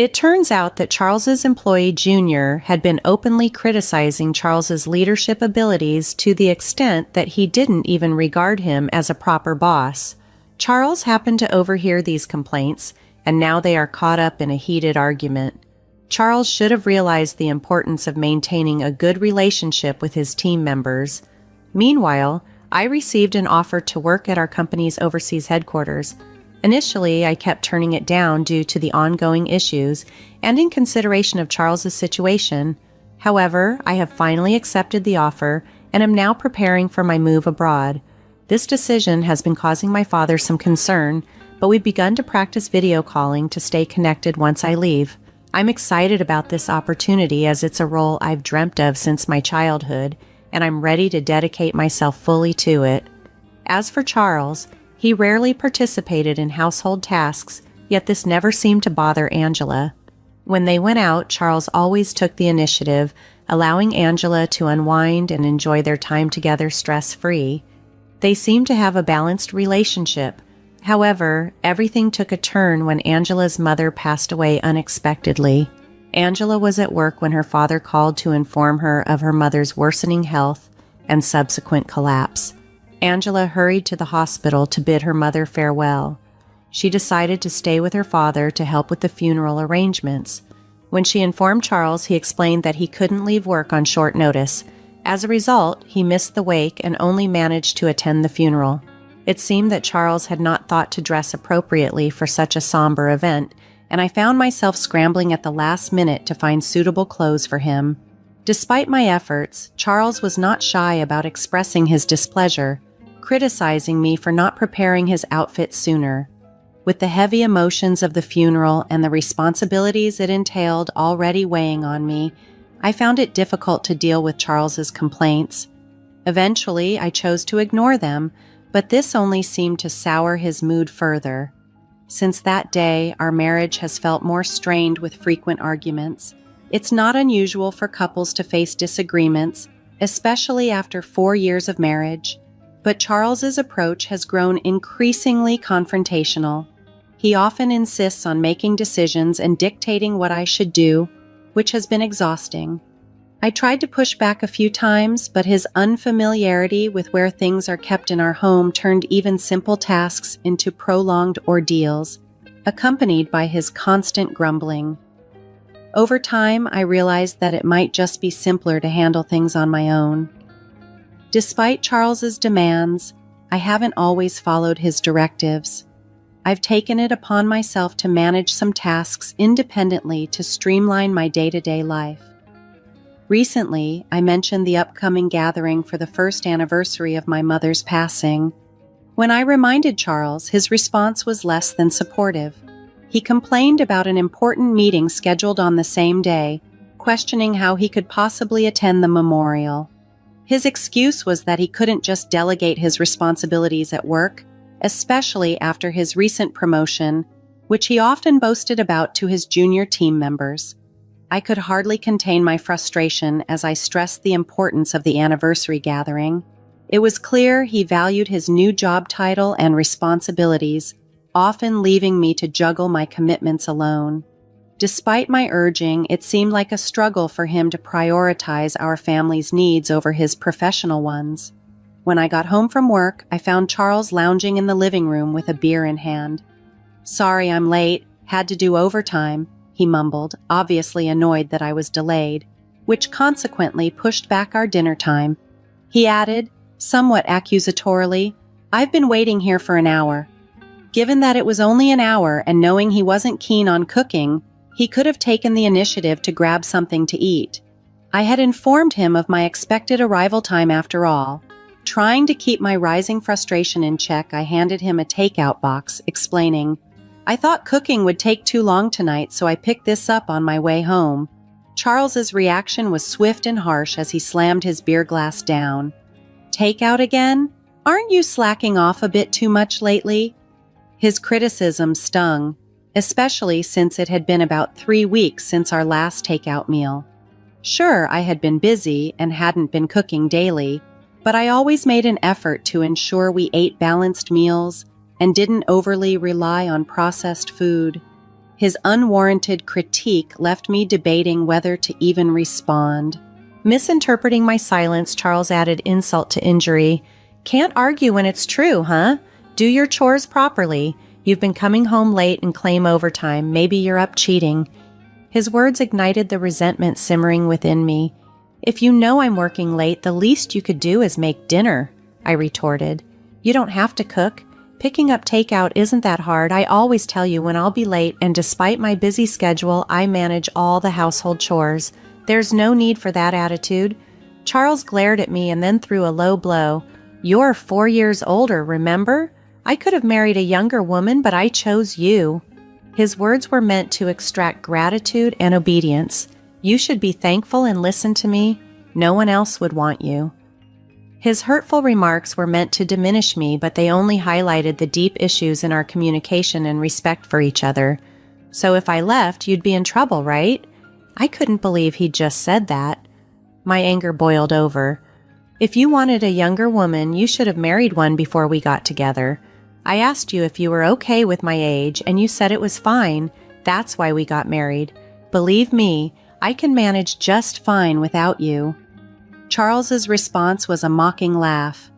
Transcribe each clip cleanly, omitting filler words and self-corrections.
It turns out that Charles's employee Junior had been openly criticizing Charles's leadership abilities to the extent that he didn't even regard him as a proper boss. Charles happened to overhear these complaints, and now they are caught up in a heated argument. Charles should have realized the importance of maintaining a good relationship with his team members. Meanwhile, I received an offer to work at our company's overseas headquarters. Initially, I kept turning it down due to the ongoing issues and in consideration of Charles's situation. However, I have finally accepted the offer and am now preparing for my move abroad. This decision has been causing my father some concern, but we've begun to practice video calling to stay connected once I leave. I'm excited about this opportunity as it's a role I've dreamt of since my childhood, and I'm ready to dedicate myself fully to it. As for Charles, he rarely participated in household tasks, yet this never seemed to bother Angela. When they went out, Charles always took the initiative, allowing Angela to unwind and enjoy their time together stress-free. They seemed to have a balanced relationship. However, everything took a turn when Angela's mother passed away unexpectedly. Angela was at work when her father called to inform her of her mother's worsening health and subsequent collapse. Angela hurried to the hospital to bid her mother farewell. She decided to stay with her father to help with the funeral arrangements. When she informed Charles, he explained that he couldn't leave work on short notice. As a result, he missed the wake and only managed to attend the funeral. It seemed that Charles had not thought to dress appropriately for such a somber event, and I found myself scrambling at the last minute to find suitable clothes for him. Despite my efforts, Charles was not shy about expressing his displeasure, criticizing me for not preparing his outfit sooner. With the heavy emotions of the funeral and the responsibilities it entailed already weighing on me, I found it difficult to deal with Charles's complaints. Eventually, I chose to ignore them, but this only seemed to sour his mood further. Since that day, our marriage has felt more strained with frequent arguments. It's not unusual for couples to face disagreements, especially after 4 years of marriage. But Charles's approach has grown increasingly confrontational. He often insists on making decisions and dictating what I should do, which has been exhausting. I tried to push back a few times, but his unfamiliarity with where things are kept in our home turned even simple tasks into prolonged ordeals, accompanied by his constant grumbling. Over time, I realized that it might just be simpler to handle things on my own. Despite Charles's demands, I haven't always followed his directives. I've taken it upon myself to manage some tasks independently to streamline my day-to-day life. Recently, I mentioned the upcoming gathering for the first anniversary of my mother's passing. When I reminded Charles, his response was less than supportive. He complained about an important meeting scheduled on the same day, questioning how he could possibly attend the memorial. His excuse was that he couldn't just delegate his responsibilities at work, especially after his recent promotion, which he often boasted about to his junior team members. I could hardly contain my frustration as I stressed the importance of the anniversary gathering. It was clear he valued his new job title and responsibilities, often leaving me to juggle my commitments alone. Despite my urging, it seemed like a struggle for him to prioritize our family's needs over his professional ones. When I got home from work, I found Charles lounging in the living room with a beer in hand. "Sorry I'm late, had to do overtime," he mumbled, obviously annoyed that I was delayed, which consequently pushed back our dinner time. He added, somewhat accusatorily, "I've been waiting here for an hour." Given that it was only an hour and knowing he wasn't keen on cooking, he could have taken the initiative to grab something to eat. I had informed him of my expected arrival time after all. Trying to keep my rising frustration in check, I handed him a takeout box, explaining, "I thought cooking would take too long tonight, so I picked this up on my way home." Charles's reaction was swift and harsh as he slammed his beer glass down. "Takeout again? Aren't you slacking off a bit too much lately?" His criticism stung, especially since it had been about 3 weeks since our last takeout meal. Sure, I had been busy and hadn't been cooking daily, but I always made an effort to ensure we ate balanced meals and didn't overly rely on processed food. His unwarranted critique left me debating whether to even respond. Misinterpreting my silence, Charles added insult to injury. Can't argue when it's true, huh? Do your chores properly. You've been coming home late and claim overtime. Maybe you're up cheating. His words ignited the resentment simmering within me. If you know I'm working late, the least you could do is make dinner, I retorted. You don't have to cook. Picking up takeout isn't that hard. I always tell you when I'll be late, and despite my busy schedule, I manage all the household chores. There's no need for that attitude. Charles glared at me and then threw a low blow. You're 4 years older, remember? I could have married a younger woman, but I chose you. His words were meant to extract gratitude and obedience. You should be thankful and listen to me. No one else would want you. His hurtful remarks were meant to diminish me, but they only highlighted the deep issues in our communication and respect for each other. So if I left, you'd be in trouble, right? I couldn't believe he'd just said that. My anger boiled over. If you wanted a younger woman, you should have married one before we got together. I asked you if you were okay with my age, and you said it was fine. That's why we got married. Believe me, I can manage just fine without you. Charles's response was a mocking laugh.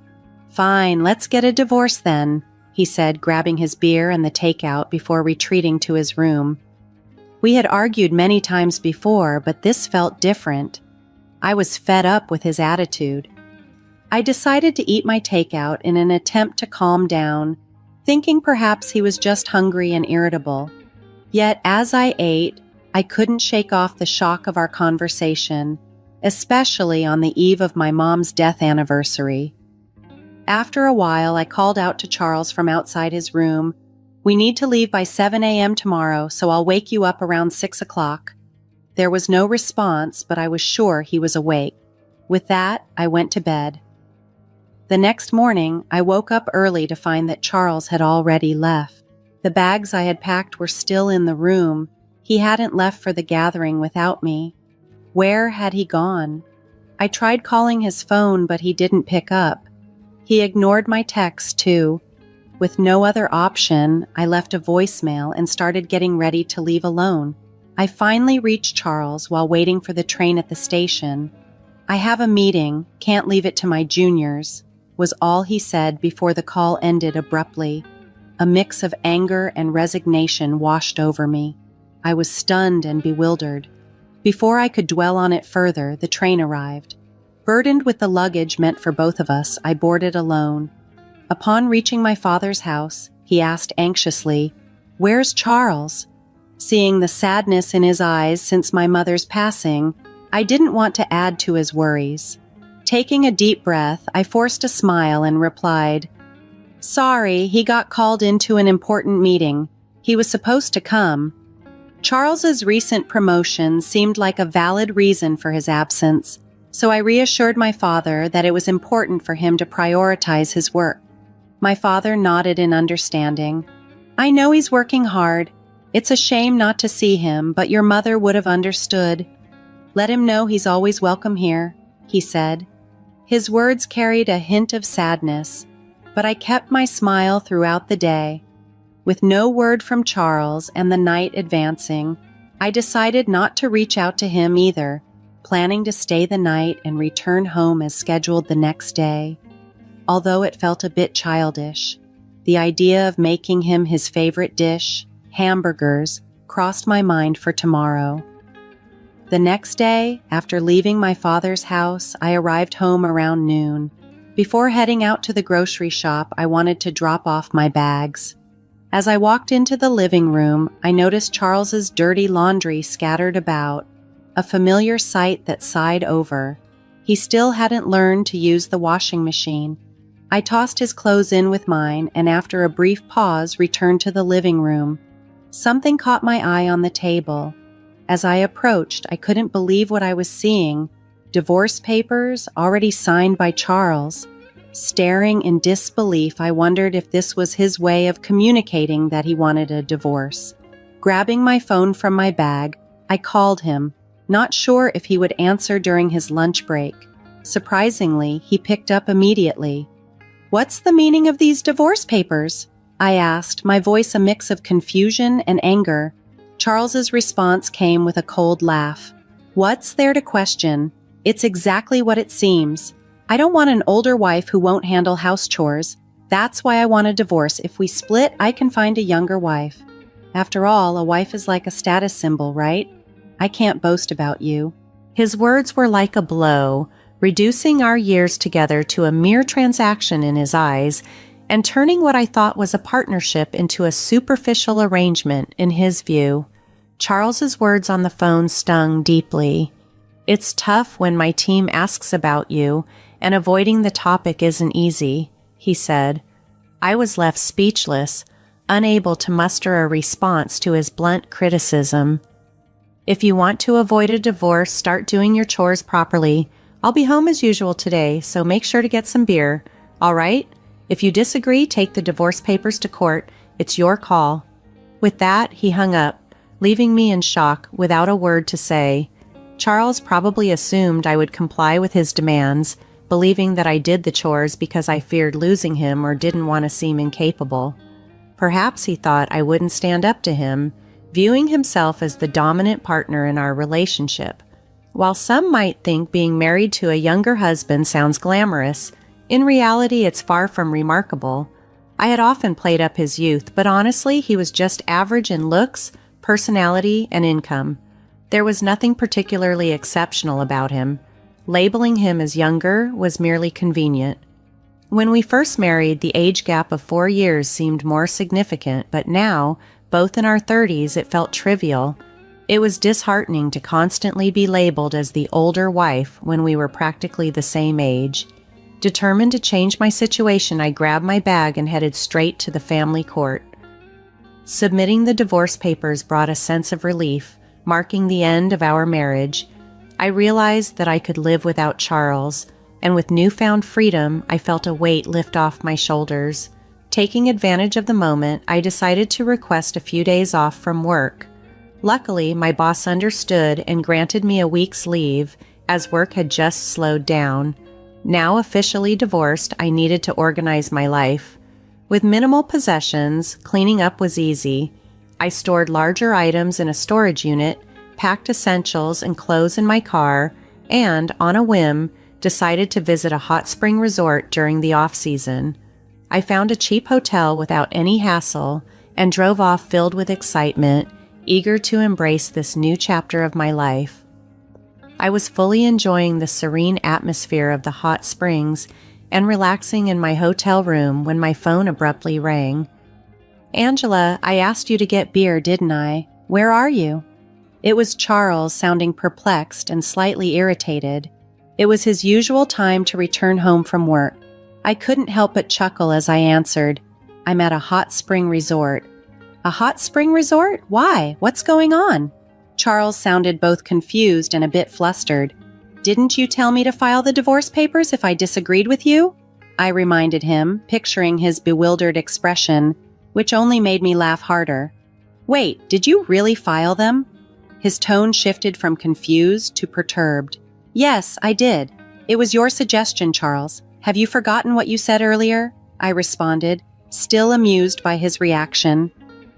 Fine, let's get a divorce then, he said, grabbing his beer and the takeout before retreating to his room. We had argued many times before, but this felt different. I was fed up with his attitude. I decided to eat my takeout in an attempt to calm down, thinking perhaps he was just hungry and irritable. Yet as I ate, I couldn't shake off the shock of our conversation, especially on the eve of my mom's death anniversary. After a while, I called out to Charles from outside his room. We need to leave by 7 a.m. tomorrow, so I'll wake you up around 6 o'clock. There was no response, but I was sure he was awake. With that, I went to bed. The next morning, I woke up early to find that Charles had already left. The bags I had packed were still in the room. He hadn't left for the gathering without me. Where had he gone? I tried calling his phone, but he didn't pick up. He ignored my texts, too. With no other option, I left a voicemail and started getting ready to leave alone. I finally reached Charles while waiting for the train at the station. I have a meeting, can't leave it to my juniors, was all he said before the call ended abruptly. A mix of anger and resignation washed over me. I was stunned and bewildered. Before I could dwell on it further, the train arrived. Burdened with the luggage meant for both of us, I boarded alone. Upon reaching my father's house, he asked anxiously, "Where's Charles?" Seeing the sadness in his eyes since my mother's passing, I didn't want to add to his worries. Taking a deep breath, I forced a smile and replied, "Sorry, he got called into an important meeting. He was supposed to come." Charles's recent promotion seemed like a valid reason for his absence, so I reassured my father that it was important for him to prioritize his work. My father nodded in understanding. "I know he's working hard. It's a shame not to see him, but your mother would have understood. Let him know he's always welcome here," he said. His words carried a hint of sadness, but I kept my smile throughout the day. With no word from Charles and the night advancing, I decided not to reach out to him either, planning to stay the night and return home as scheduled the next day. Although it felt a bit childish, the idea of making him his favorite dish, hamburgers, crossed my mind for tomorrow. The next day, after leaving my father's house, I arrived home around noon. Before heading out to the grocery shop, I wanted to drop off my bags. As I walked into the living room, I noticed Charles's dirty laundry scattered about, a familiar sight that sighed over. He still hadn't learned to use the washing machine. I tossed his clothes in with mine and after a brief pause returned to the living room. Something caught my eye on the table. As I approached, I couldn't believe what I was seeing. Divorce papers, already signed by Charles. Staring in disbelief, I wondered if this was his way of communicating that he wanted a divorce. Grabbing my phone from my bag, I called him, not sure if he would answer during his lunch break. Surprisingly, he picked up immediately. "What's the meaning of these divorce papers?" I asked, my voice a mix of confusion and anger. Charles's response came with a cold laugh. What's there to question? It's exactly what it seems. I don't want an older wife who won't handle house chores. That's why I want a divorce. If we split, I can find a younger wife. After all, a wife is like a status symbol, right? I can't boast about you. His words were like a blow, reducing our years together to a mere transaction in his eyes, and turning what I thought was a partnership into a superficial arrangement in his view. Charles's words on the phone stung deeply. It's tough when my team asks about you, and avoiding the topic isn't easy, he said. I was left speechless, unable to muster a response to his blunt criticism. If you want to avoid a divorce, start doing your chores properly. I'll be home as usual today, so make sure to get some beer. All right? If you disagree, take the divorce papers to court. It's your call. With that, he hung up, leaving me in shock without a word to say. Charles probably assumed I would comply with his demands, believing that I did the chores because I feared losing him or didn't want to seem incapable. Perhaps he thought I wouldn't stand up to him, viewing himself as the dominant partner in our relationship. While some might think being married to a younger husband sounds glamorous, in reality it's far from remarkable. I had often played up his youth, but honestly, he was just average in looks, personality, and income. There was nothing particularly exceptional about him. Labeling him as younger was merely convenient. When we first married, the age gap of 4 years seemed more significant, but now, both in our 30s, it felt trivial. It was disheartening to constantly be labeled as the older wife when we were practically the same age. Determined to change my situation, I grabbed my bag and headed straight to the family court. Submitting the divorce papers brought a sense of relief, marking the end of our marriage. I realized that I could live without Charles, and with newfound freedom, I felt a weight lift off my shoulders. Taking advantage of the moment, I decided to request a few days off from work. Luckily, my boss understood and granted me a week's leave, as work had just slowed down. Now officially divorced, I needed to organize my life. With minimal possessions, cleaning up was easy. I stored larger items in a storage unit, packed essentials and clothes in my car, and, on a whim, decided to visit a hot spring resort during the off-season. I found a cheap hotel without any hassle and drove off filled with excitement, eager to embrace this new chapter of my life. I was fully enjoying the serene atmosphere of the hot springs and relaxing in my hotel room when my phone abruptly rang. Angela, I asked you to get beer, didn't I? Where are you? It was Charles, sounding perplexed and slightly irritated. It was his usual time to return home from work. I couldn't help but chuckle as I answered, I'm at a hot spring resort. A hot spring resort? Why? What's going on? Charles sounded both confused and a bit flustered. Didn't you tell me to file the divorce papers if I disagreed with you? I reminded him, picturing his bewildered expression, which only made me laugh harder. Wait, did you really file them? His tone shifted from confused to perturbed. Yes, I did. It was your suggestion, Charles. Have you forgotten what you said earlier? I responded, still amused by his reaction.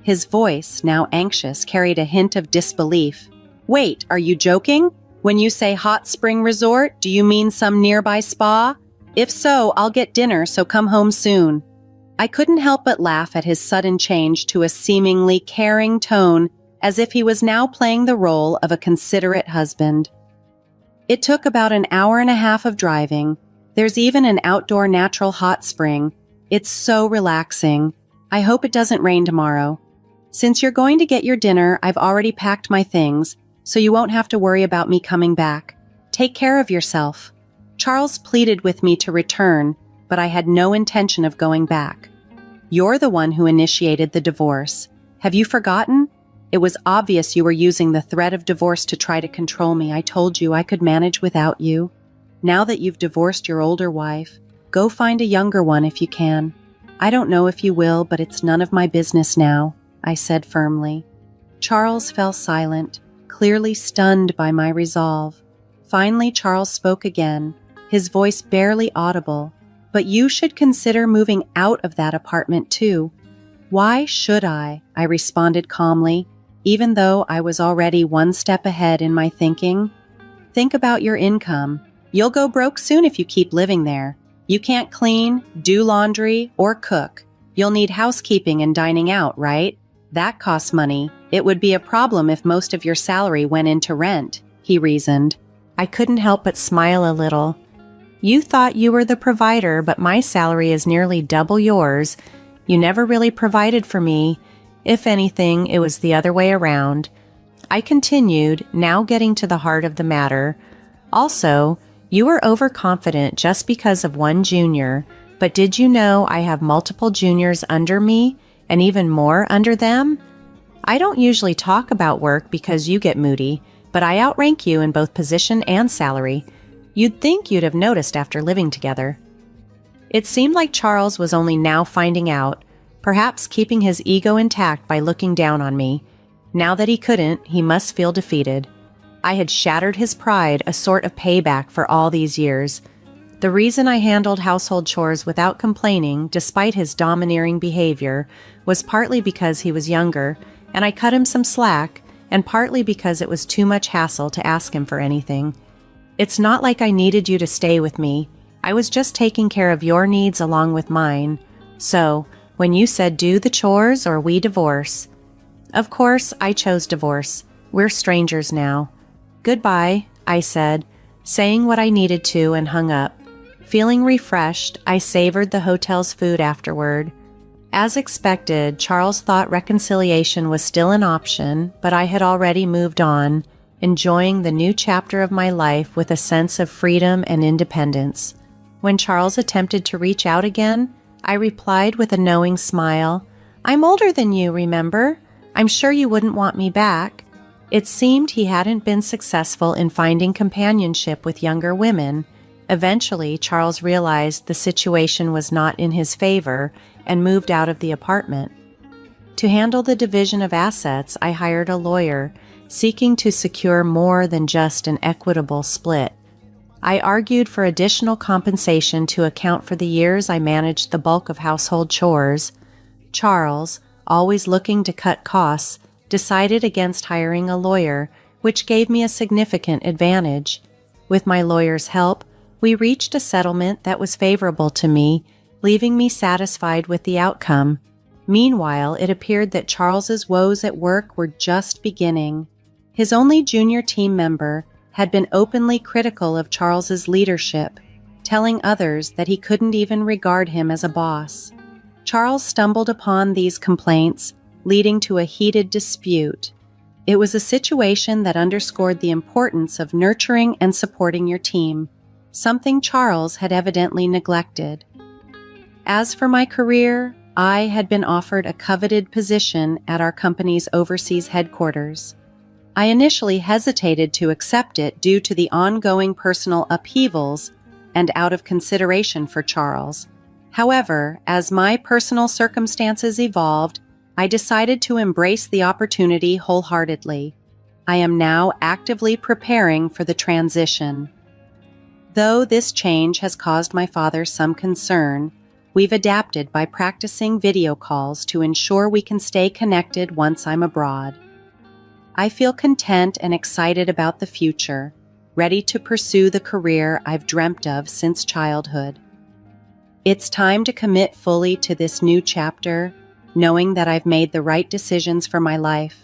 His voice, now anxious, carried a hint of disbelief. Wait, are you joking? When you say hot spring resort, do you mean some nearby spa? If so, I'll get dinner, so come home soon. I couldn't help but laugh at his sudden change to a seemingly caring tone, as if he was now playing the role of a considerate husband. It took about an hour and a half of driving. There's even an outdoor natural hot spring. It's so relaxing. I hope it doesn't rain tomorrow. Since you're going to get your dinner, I've already packed my things, so you won't have to worry about me coming back. Take care of yourself. Charles pleaded with me to return, but I had no intention of going back. You're the one who initiated the divorce. Have you forgotten? It was obvious you were using the threat of divorce to try to control me. I told you I could manage without you. Now that you've divorced your older wife, go find a younger one if you can. I don't know if you will, but it's none of my business now, I said firmly. Charles fell silent, clearly stunned by my resolve. Finally, Charles spoke again, his voice barely audible. But you should consider moving out of that apartment too. Why should I? I responded calmly. even though I was already one step ahead in my thinking. Think about your income. You'll go broke soon if you keep living there. You can't clean, do laundry, or cook. You'll need housekeeping and dining out, right? That costs money. It would be a problem if most of your salary went into rent, he reasoned. I couldn't help but smile a little. You thought you were the provider, but my salary is nearly double yours. You never really provided for me. If anything, it was the other way around. I continued, now getting to the heart of the matter. Also, you were overconfident just because of one junior, but did you know I have multiple juniors under me and even more under them? I don't usually talk about work because you get moody, but I outrank you in both position and salary. You'd think you'd have noticed after living together. It seemed like Charles was only now finding out, perhaps keeping his ego intact by looking down on me. Now that he couldn't, he must feel defeated. I had shattered his pride, a sort of payback for all these years. The reason I handled household chores without complaining, despite his domineering behavior, was partly because he was younger, and I cut him some slack, and partly because it was too much hassle to ask him for anything. It's not like I needed you to stay with me. I was just taking care of your needs along with mine. So, when you said do the chores or we divorce. Of course, I chose divorce. We're strangers now. Goodbye, I said, saying what I needed to and hung up. Feeling refreshed, I savored the hotel's food afterward. As expected, Charles thought reconciliation was still an option, but I had already moved on, enjoying the new chapter of my life with a sense of freedom and independence. When Charles attempted to reach out again, I replied with a knowing smile, I'm older than you, remember? I'm sure you wouldn't want me back. It seemed he hadn't been successful in finding companionship with younger women. Eventually, Charles realized the situation was not in his favor and moved out of the apartment. To handle the division of assets, I hired a lawyer, seeking to secure more than just an equitable split. I argued for additional compensation to account for the years I managed the bulk of household chores. Charles, always looking to cut costs, decided against hiring a lawyer, which gave me a significant advantage. With my lawyer's help, we reached a settlement that was favorable to me, leaving me satisfied with the outcome. Meanwhile, it appeared that Charles's woes at work were just beginning. His only junior team member had been openly critical of Charles's leadership, telling others that he couldn't even regard him as a boss. Charles stumbled upon these complaints, leading to a heated dispute. It was a situation that underscored the importance of nurturing and supporting your team, something Charles had evidently neglected. As for my career, I had been offered a coveted position at our company's overseas headquarters. I initially hesitated to accept it due to the ongoing personal upheavals and out of consideration for Charles. However, as my personal circumstances evolved, I decided to embrace the opportunity wholeheartedly. I am now actively preparing for the transition. Though this change has caused my father some concern, we've adapted by practicing video calls to ensure we can stay connected once I'm abroad. I feel content and excited about the future, ready to pursue the career I've dreamt of since childhood. It's time to commit fully to this new chapter, knowing that I've made the right decisions for my life.